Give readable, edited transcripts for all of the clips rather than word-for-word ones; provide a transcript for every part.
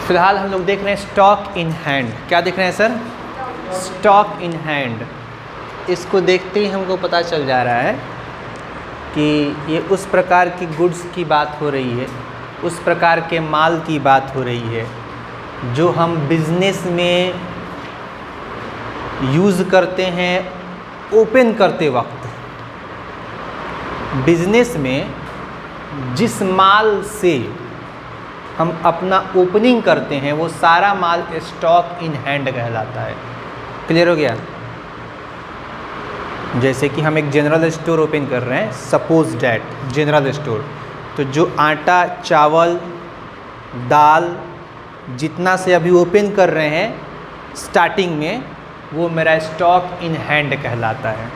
फिलहाल हम लोग देख रहे हैं स्टॉक इन हैंड। क्या देख रहे हैं सर? Stock in hand. इसको देखते ही हमको पता चल जा रहा है कि ये उस प्रकार की गुड्स की बात हो रही है, उस प्रकार के माल की बात हो रही है जो हम बिजनेस में यूज़ करते हैं ओपन करते वक्त। बिजनेस में जिस माल से हम अपना ओपनिंग करते हैं वो सारा माल स्टॉक इन हैंड कहलाता है। क्लियर हो गया? जैसे कि हम एक जनरल स्टोर ओपन कर रहे हैं, सपोज डैट जनरल स्टोर, तो जो आटा, चावल, दाल जितना से अभी ओपन कर रहे हैं स्टार्टिंग में, वो मेरा स्टॉक इन हैंड कहलाता है।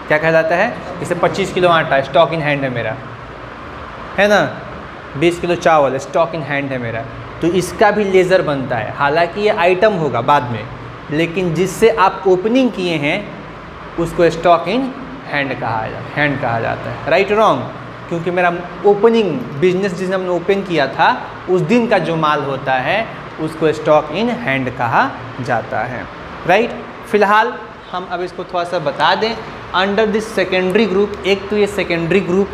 क्या कहलाता है? जैसे 25 किलो आटा स्टॉक इन हैंड है मेरा, है ना, 20 किलो चावल स्टॉक इन हैंड है मेरा, तो इसका भी लेज़र बनता है। हालांकि ये आइटम होगा बाद में, लेकिन जिससे आप ओपनिंग किए हैं उसको स्टॉक इन हैंड कहा जाता है। Right wrong? क्योंकि मेरा ओपनिंग बिजनेस जिस दिन हमने ओपन किया था उस दिन का जो माल होता है उसको स्टॉक इन हैंड कहा जाता है। राइट? फिलहाल हम अब इसको थोड़ा सा बता दें। अंडर दिस सेकेंडरी ग्रुप, एक तो ये सेकेंडरी ग्रुप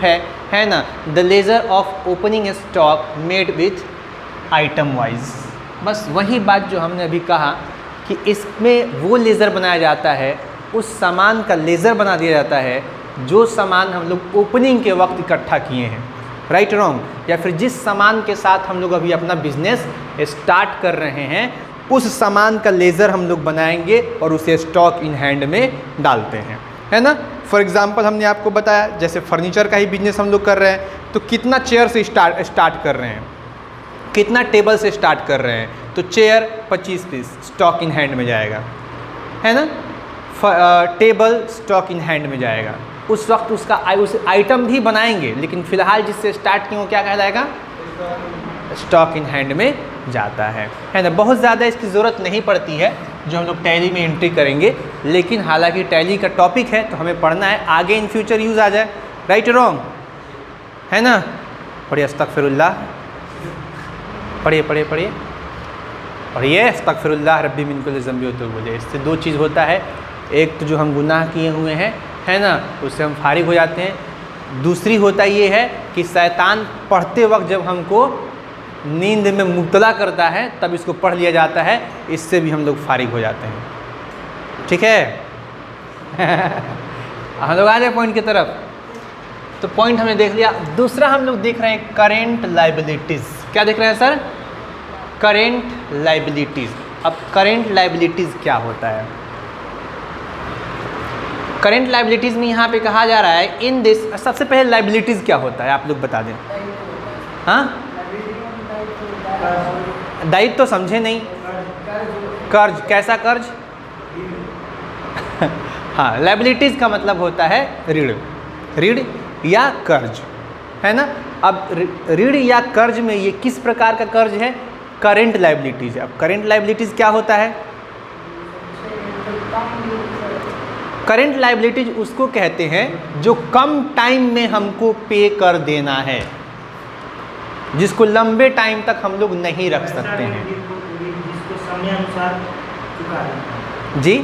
है ना, the laser of opening stock made with item wise. बस वही बात जो हमने अभी कहा कि इसमें वो लेज़र बनाया जाता है, उस सामान का लेज़र बना दिया जाता है जो सामान हम लोग ओपनिंग के वक्त इकट्ठा किए हैं। Right wrong? या फिर जिस सामान के साथ हम लोग अभी अपना बिजनेस स्टार्ट कर रहे हैं उस सामान का लेज़र हम लोग बनाएंगे और उसे स्टॉक इन हैंड में डालते हैं, है ना। फॉर एग्जांपल हमने आपको बताया जैसे फर्नीचर का ही बिजनेस हम लोग कर रहे हैं, तो कितना चेयर से स्टार्ट कर रहे हैं, कितना टेबल से स्टार्ट कर रहे हैं, तो chair 25 piece stock in hand में जाएगा, है ना। टेबल स्टॉक इन हैंड में जाएगा। उस वक्त उसका उस आइटम भी बनाएंगे, लेकिन फ़िलहाल जिससे स्टार्ट किए वो क्या कहलाएगा? स्टॉक इन हैंड में जाता है ना। बहुत ज़्यादा इसकी ज़रूरत नहीं पड़ती है जो हम लोग टैली में एंट्री करेंगे, लेकिन हालांकि टैली का टॉपिक है तो हमें पढ़ना है, आगे इन फ्यूचर यूज़ आ जाए। Right wrong? है ना। पढ़िए अस्तगफिरुल्लाह, पढ़िए अस्तगफिरुल्लाह रब्बी मिन कुल्लि ज़ंबि व तूबु इलैह। इससे दो चीज़ होता है, एक तो जो हम गुनाह किए हुए हैं, है ना, उससे हम फारिग हो जाते हैं। दूसरी होता ये है कि शैतान पढ़ते वक्त जब हमको नींद में मुब्तला करता है तब इसको पढ़ लिया जाता है, इससे भी हम लोग फारिग हो जाते हैं। ठीक है? हम लोग आ जाए पॉइंट की तरफ। तो पॉइंट हमने देख लिया। दूसरा हम लोग देख रहे हैं करेंट लाइबिलिटीज़। क्या देख रहे हैं सर? Current liabilities. अब करेंट लाइबिलिटीज़ क्या होता है? करेंट लाइबिलिटीज़ में यहाँ पे कहा जा रहा है इन दिस, सबसे पहले लाइबिलिटीज़ क्या होता है आप लोग बता दें। हाँ, दायित्व तो समझे नहीं। कर्ज, कैसा कर्ज? हाँ, लाइबिलिटीज़ का मतलब होता है ऋण या कर्ज, है ना। अब ऋण या कर्ज में ये किस प्रकार का कर्ज है? Current liabilities. अब करेंट लाइबिलिटीज़ क्या होता है? करेंट लाइबिलिटीज उसको कहते हैं जो कम टाइम में हमको पे कर देना है, जिसको लंबे टाइम तक हम लोग नहीं रख सकते हैं। जिसको समय अनुसार चुका देना। जी,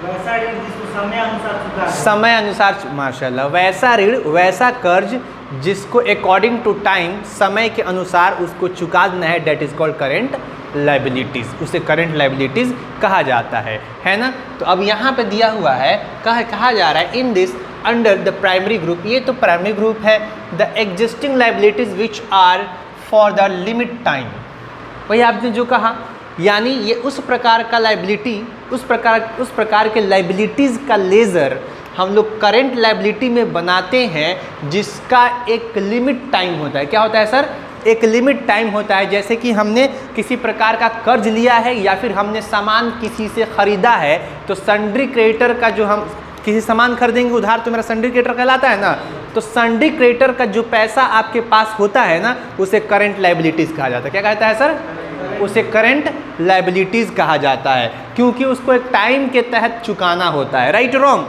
वैसा ऋण जिसको समय अनुसार चुका देना। समय अनुसार, माशाल्लाह, वैसा ऋण, वैसा कर्ज जिसको अकॉर्डिंग टू टाइम, समय के अनुसार उसको चुका देना है, debt is called current liabilities. उसे करेंट लाइबिलिटीज़ कहा जाता है ना। तो अब यहाँ पे दिया हुआ है, कहा जा रहा है in this under the primary group, ये तो प्राइमरी ग्रुप है, the existing liabilities which are for the limit time. वही आपने जो कहा, यानी ये उस प्रकार का लाइबिलिटी, उस प्रकार के लाइबिलिटीज़ का लेज़र हम लोग करेंट लाइबिलिटी में बनाते हैं जिसका एक लिमिट टाइम होता है। क्या होता है सर? एक लिमिट टाइम होता है। जैसे कि हमने किसी प्रकार का कर्ज लिया है या फिर हमने सामान किसी से ख़रीदा है, तो सन्ड्री क्रेडिटर का, जो हम किसी सामान खरीदेंगे उधार, तो मेरा सन्ड्री क्रेडिटर कहलाता है ना। तो सन्ड्री क्रेडिटर का जो पैसा आपके पास होता है ना, उसे करेंट लाइबिलिटीज़ कहा जाता है। क्या कहता है सर? उसे करेंट लाइबिलिटीज़ कहा जाता है, क्योंकि उसको एक टाइम के तहत चुकाना होता है। Right wrong?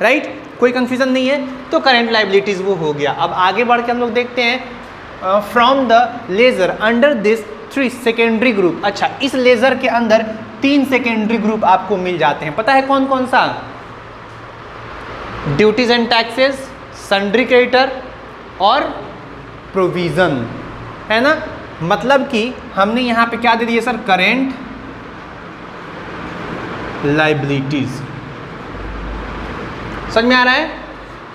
राइट? कोई कंफ्यूजन नहीं है, तो करेंट लाइबिलिटीज़ वो हो गया। अब आगे बढ़ के हम लोग देखते हैं from the ledger under this 3 secondary group. अच्छा, इस लेजर के अंदर 3 सेकेंडरी ग्रुप आपको मिल जाते हैं। पता है कौन कौन सा? Duties and taxes, sundry creditor और प्रोविजन, है ना। मतलब कि हमने यहाँ पे क्या दे दिया सर? Current liabilities. समझ में आ रहा है?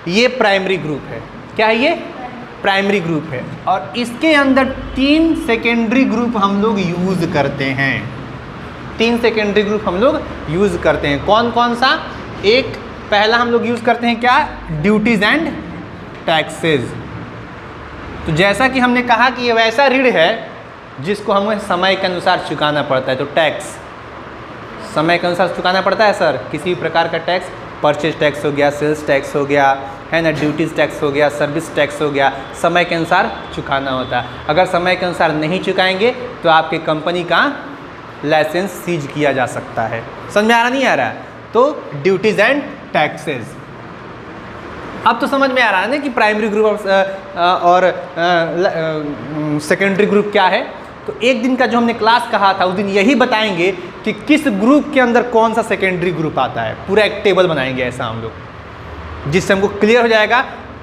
ये प्राइमरी ग्रुप है। क्या है ये? प्राइमरी ग्रुप है। और इसके अंदर 3 सेकेंडरी ग्रुप हम लोग यूज करते हैं। 3 सेकेंडरी ग्रुप हम लोग यूज करते हैं। कौन कौन सा? एक पहला हम लोग यूज करते हैं क्या? Duties and taxes. तो जैसा कि हमने कहा कि ये वैसा ऋण है जिसको हमें समय के अनुसार चुकाना पड़ता है। तो टैक्स समय के अनुसार चुकाना पड़ता है सर। किसी भी प्रकार का टैक्स, परचेज टैक्स हो गया, सेल्स टैक्स हो गया, है ना, ड्यूटीज टैक्स हो गया, सर्विस टैक्स हो गया, समय के अनुसार चुकाना होता है। अगर समय के अनुसार नहीं चुकाएंगे तो आपके कंपनी का लाइसेंस सीज किया जा सकता है। समझ में आ रहा नहीं आ रहा? तो ड्यूटीज एंड टैक्सेस। अब तो समझ में आ रहा है ना कि प्राइमरी ग्रुप और सेकेंडरी ग्रुप क्या है। तो एक दिन का जो हमने क्लास कहा था उस दिन यही बताएंगे कि किस ग्रुप के अंदर कौन सा सेकेंडरी ग्रुप आता है। पूरा एक टेबल बनाएंगे ऐसा हम लोग, जिससे हमको क्लियर हो जाएगा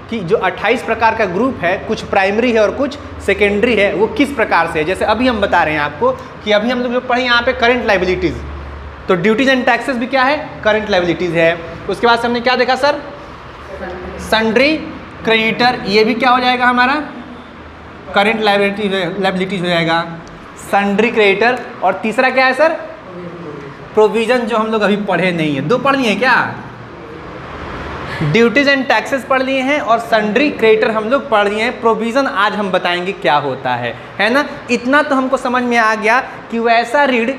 कि जो 28 प्रकार का ग्रुप है, कुछ प्राइमरी है और कुछ सेकेंडरी है, वो किस प्रकार से है। जैसे अभी हम बता रहे हैं आपको कि अभी हम लोग जो पढ़े यहाँ पे करंट लाइबिलिटीज़, तो ड्यूटीज एंड टैक्सेस भी क्या है? करंट लाइबिलिटीज़ है। उसके बाद से हमने क्या देखा सर? सन्ड्री क्रेडिटर, ये भी क्या हो जाएगा हमारा? करंट लाइबिलिटीज हो जाएगा, सन्ड्री क्रेडिटर। और तीसरा क्या है सर? प्रोविजन, जो हम लोग अभी पढ़े नहीं है। 2 पढ़ लिए क्या? ड्यूटीज एंड टैक्सेस पढ़ लिए हैं और सन्ड्री क्रेडिटर हम लोग पढ़ लिए हैं। प्रोविजन आज हम बताएंगे क्या होता है ना। इतना तो हमको समझ में आ गया कि वैसा ऋण,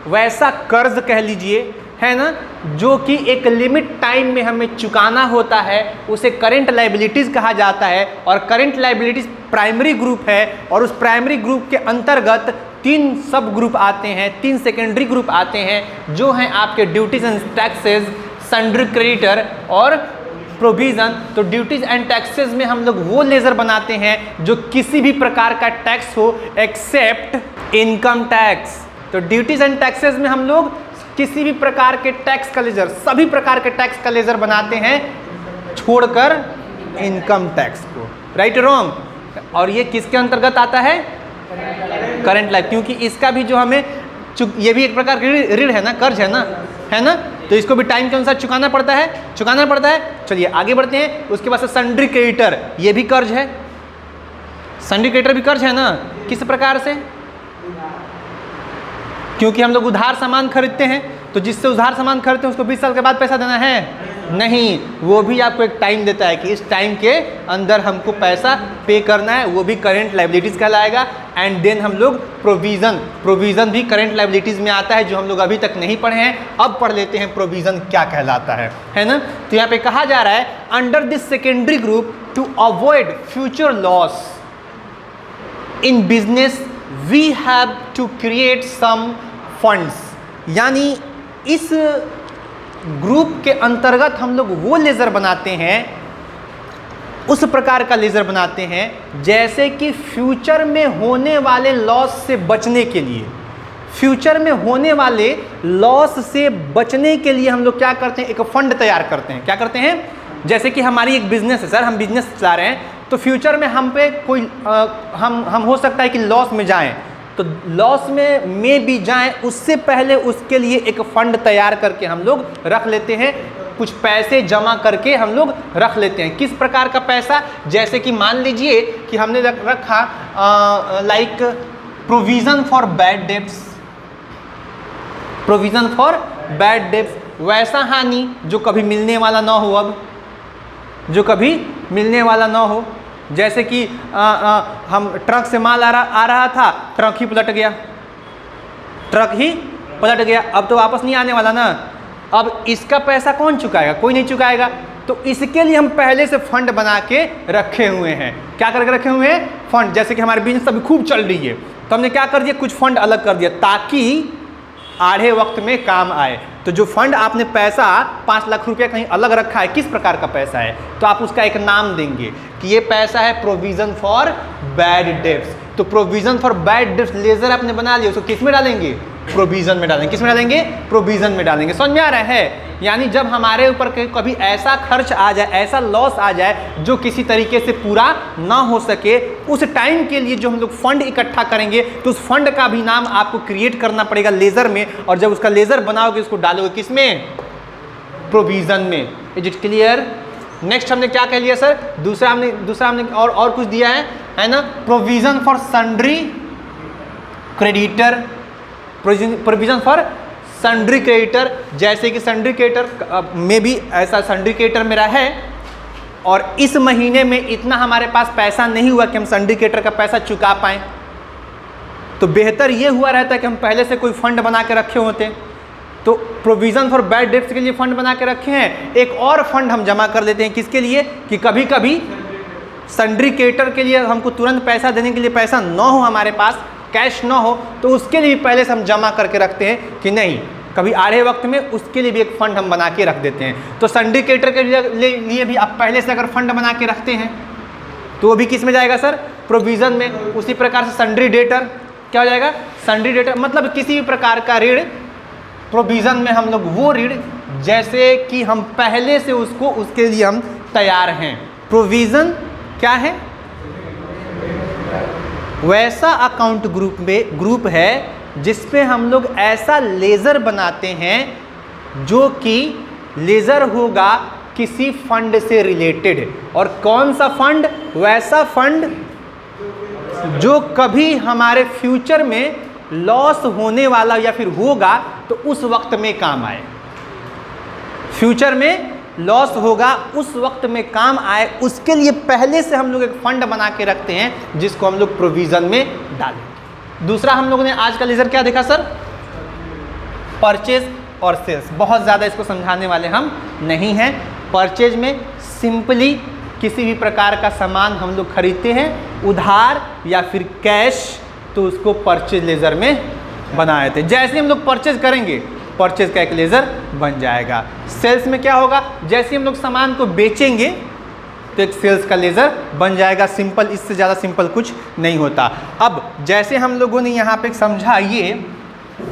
वैसा कर्ज कह लीजिए, है ना, जो कि एक लिमिट टाइम में हमें चुकाना होता है, उसे करंट लाइबिलिटीज़ कहा जाता है। और करंट लाइबिलिटीज़ प्राइमरी ग्रुप है और उस प्राइमरी ग्रुप के अंतर्गत 3 सब ग्रुप आते हैं, 3 सेकेंडरी ग्रुप आते हैं, जो हैं आपके duties and taxes, sundry creditor और प्रोविज़न। तो ड्यूटीज एंड टैक्सेस में हम लोग वो लेजर बनाते हैं जो किसी भी प्रकार का टैक्स हो एक्सेप्ट इनकम टैक्स। तो ड्यूटीज एंड टैक्सेस में हम लोग किसी भी प्रकार के टैक्स का लेजर, सभी प्रकार के टैक्स का लेजर बनाते हैं छोड़कर इनकम टैक्स को। Right wrong? और ये किसके अंतर्गत आता है? करंट लाइफ, क्योंकि इसका भी जो हमें ये भी एक प्रकार का ऋण है ना, कर्ज है ना, तो इसको भी टाइम के अनुसार चुकाना पड़ता है। चलिए आगे बढ़ते हैं। उसके बाद से सन्ड्री क्रेडिटर, ये भी कर्ज है। सन्ड्री क्रेडिटर भी कर्ज है ना। किस प्रकार से? क्योंकि हम लोग उधार सामान खरीदते हैं, तो जिससे उधार सामान खरीदते हैं उसको 20 साल के बाद पैसा देना है? नहीं, वो भी आपको एक टाइम देता है कि इस टाइम के अंदर हमको पैसा पे करना है, वो भी करंट लाइबिलिटीज़ कहलाएगा। एंड देन हम लोग प्रोविज़न भी करंट लाइबिलिटीज़ में आता है, जो हम लोग अभी तक नहीं पढ़े हैं। अब पढ़ लेते हैं प्रोविज़न क्या कहलाता है ना। तो यहाँ पे कहा जा रहा है under this secondary group to avoid future loss in business we have to create some funds. यानी इस ग्रुप के अंतर्गत हम लोग वो लेजर बनाते हैं, उस प्रकार का लेजर बनाते हैं जैसे कि फ्यूचर में होने वाले लॉस से बचने के लिए, फ्यूचर में होने वाले लॉस से बचने के लिए हम लोग क्या करते हैं? एक फंड तैयार करते हैं। क्या करते हैं? जैसे कि हमारी एक बिजनेस है सर, हम बिजनेस चला रहे हैं, तो फ्यूचर में हम पे कोई हम हो सकता है कि लॉस में जाएं, तो लॉस में भी जाएं, उससे पहले उसके लिए एक फंड तैयार करके हम लोग रख लेते हैं, कुछ पैसे जमा करके हम लोग रख लेते हैं। किस प्रकार का पैसा? जैसे कि मान लीजिए कि हमने रखा like provision for bad debts, provision for bad debts, वैसा हानि जो कभी मिलने वाला ना हो, अब जो कभी मिलने वाला ना हो। जैसे कि हम ट्रक से माल आ रहा था, ट्रक ही पलट गया, अब तो वापस नहीं आने वाला ना। अब इसका पैसा कौन चुकाएगा? कोई नहीं चुकाएगा। तो इसके लिए हम पहले से फंड बना के रखे हुए हैं। क्या करके रखे हुए हैं? फंड। जैसे कि हमारी बिजनेस अभी खूब चल रही है, तो हमने क्या कर दिया? कुछ फंड अलग कर दिया ताकि आधे वक्त में काम आए। तो जो फंड आपने पैसा 5 लाख रुपया कहीं अलग रखा है, किस प्रकार का पैसा है, तो आप उसका एक नाम देंगे कि ये पैसा है प्रोविजन फॉर बैड डेब्ट्स। तो provision for bad debts ledger आपने बना लिया, उसको किस में डालेंगे, प्रोविजन में डालेंगे। किस में डालेंगे, प्रोविजन में डालेंगे। समझ में आ रहा है? यानी जब हमारे ऊपर कभी ऐसा खर्च आ जाए, ऐसा लॉस आ जाए जो किसी तरीके से पूरा ना हो सके, उस टाइम के लिए जो हम लोग फंड इकट्ठा करेंगे, तो उस फंड का भी नाम आपको क्रिएट करना पड़ेगा लेजर में, और जब उसका लेजर बनाओगे उसको डालोगे किस में, प्रोविजन में। Is it clear? नेक्स्ट हमने क्या कह लिया सर, दूसरा हमने और कुछ दिया है ना, provision for sundry creditor, provision for sundry creditor. जैसे कि सन्ड्री क्रेडिटर में भी ऐसा सन्ड्री क्रेडिटर मेरा है और इस महीने में इतना हमारे पास पैसा नहीं हुआ कि हम सन्ड्री क्रेडिटर का पैसा चुका पाएँ, तो बेहतर ये हुआ रहता है कि हम पहले से कोई फंड बना के रखे होते। तो प्रोविज़न फॉर बैड डेब्ट्स के लिए फंड बना के रखे हैं, एक और फंड हम जमा कर लेते हैं किसके लिए, कि कभी कभी सन्ड्री क्रेडिटर के लिए हमको तुरंत पैसा देने के लिए पैसा ना हो, हमारे पास कैश ना हो, तो उसके लिए पहले से हम जमा करके रखते हैं कि नहीं, कभी आ रहे वक्त में उसके लिए भी एक फंड हम बना के रख देते हैं। तो सन्ड्री क्रेडिटर के लिए भी आप पहले से अगर फंड बना के रखते हैं तो वो भी किस में जाएगा सर, प्रोविज़न में। उसी प्रकार से सन्ड्री डेटर क्या हो जाएगा, सन्ड्री डेटर मतलब किसी भी प्रकार का ऋण, प्रोविज़न में हम लोग वो ऋण जैसे कि हम पहले से उसके लिए हम तैयार हैं। प्रोविज़न क्या है, वैसा अकाउंट ग्रुप है जिस पे हम लोग ऐसा लेजर बनाते हैं जो कि लेजर होगा किसी फंड से रिलेटेड। और कौन सा फंड, वैसा फंड जो कभी हमारे फ्यूचर में लॉस होने वाला या फिर होगा तो उस वक्त में काम आए, फ्यूचर में लॉस होगा उस वक्त में काम आए, उसके लिए पहले से हम लोग एक फंड बना के रखते हैं जिसको हम लोग प्रोविज़न में डालेंगे। दूसरा हम लोगों ने आज का लेजर क्या देखा सर, परचेज और सेल्स। बहुत ज़्यादा इसको समझाने वाले हम नहीं हैं। परचेज में सिंपली किसी भी प्रकार का सामान हम लोग खरीदते हैं उधार या फिर कैश, तो उसको परचेज लेजर में बनाए थे। जैसे हम लोग परचेज करेंगे परचेज का एक लेजर बन जाएगा। सेल्स में क्या होगा, जैसे हम लोग सामान को बेचेंगे तो एक सेल्स का लेजर बन जाएगा। सिंपल, इससे ज़्यादा सिंपल कुछ नहीं होता। अब जैसे हम लोगों ने यहाँ पे समझा ये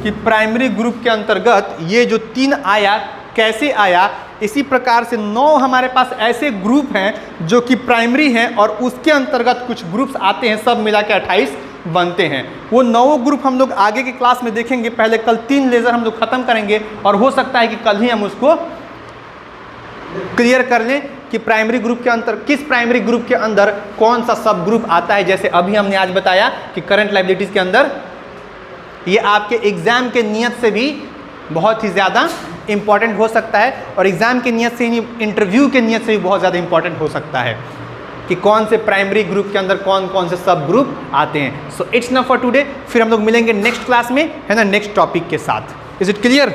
कि प्राइमरी ग्रुप के अंतर्गत ये जो 3 आया कैसे आया, इसी प्रकार से 9 हमारे पास ऐसे ग्रुप हैं जो कि प्राइमरी हैं और उसके अंतर्गत कुछ ग्रुप्स आते हैं, सब मिला के 28 बनते हैं। वो 9 ग्रुप हम लोग आगे की क्लास में देखेंगे। पहले कल 3 लेजर हम लोग खत्म करेंगे और हो सकता है कि कल ही हम उसको क्लियर कर लें कि प्राइमरी ग्रुप के अंदर किस प्राइमरी ग्रुप के अंदर कौन सा सब ग्रुप आता है। जैसे अभी हमने आज बताया कि करंट लायबिलिटीज के अंदर ये आपके एग्जाम के नियत से भी बहुत ही ज़्यादा इंपॉर्टेंट हो सकता है और एग्जाम की नियत से, इंटरव्यू के नियत से भी बहुत ज़्यादा इंपॉर्टेंट हो सकता है कि कौन से प्राइमरी ग्रुप के अंदर कौन कौन से सब ग्रुप आते हैं। So it's not for today. फिर हम लोग मिलेंगे नेक्स्ट क्लास में, है ना, नेक्स्ट टॉपिक के साथ। Is it clear?